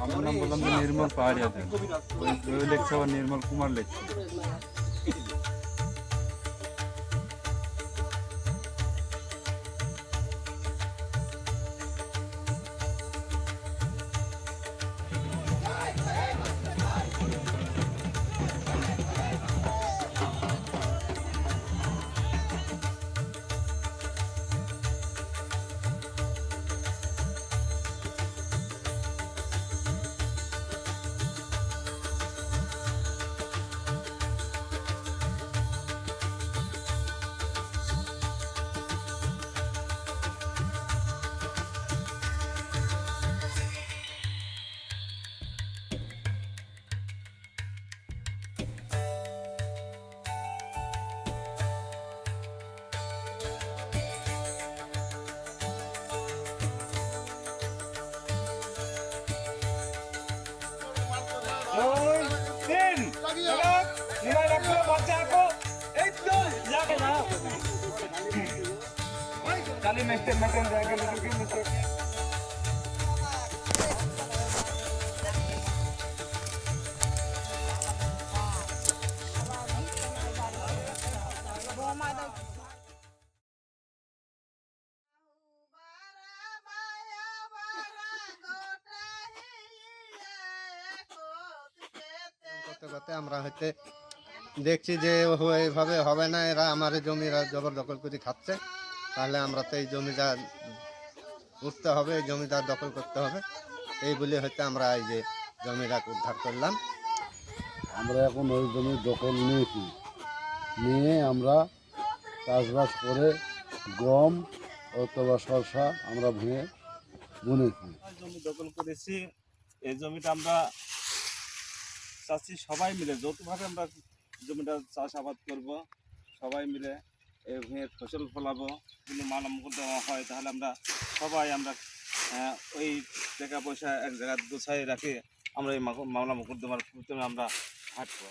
আমার নাম বললাম যে নির্মল পাহাড়িয়া দেন, ওই লেখছে আবার নির্মল কুমার লেখছে। Kali mesti makan jaga lagi mesti. করতে করতে আমরা হয়তো দেখছি যে এইভাবে হবে না, এরা আমার জমিরা জবরদখল করে খাচ্ছে, তাহলে আমরা তো এই জমিদার উঠতে হবে, এই জমিদার দখল করতে হবে, এই বলে হয়তো আমরা এই যে জমিটাকে উদ্ধার করলাম। আমরা এখন ওই জমি দখল নিয়েছি, নিয়ে আমরা চাষবাস করে গম অথবা শসা আমরা বুনেছি। জমি দখল করেছি, এই জমিটা আমরা চাষি সবাই মিলে যৌথভাবে আমরা জমিটা চাষাবাদ করব, সবাই মিলে এই ভূঁয়ে ফসল ফলাবো। যদি মালা মোকদ্দমা হয় তাহলে আমরা সবাই আমরা ওই টাকা পয়সা এক জায়গায় গোছায় রাখি আমরা এই মামলা মোকদ্দমার ভিতরে আমরা হাঁটবো।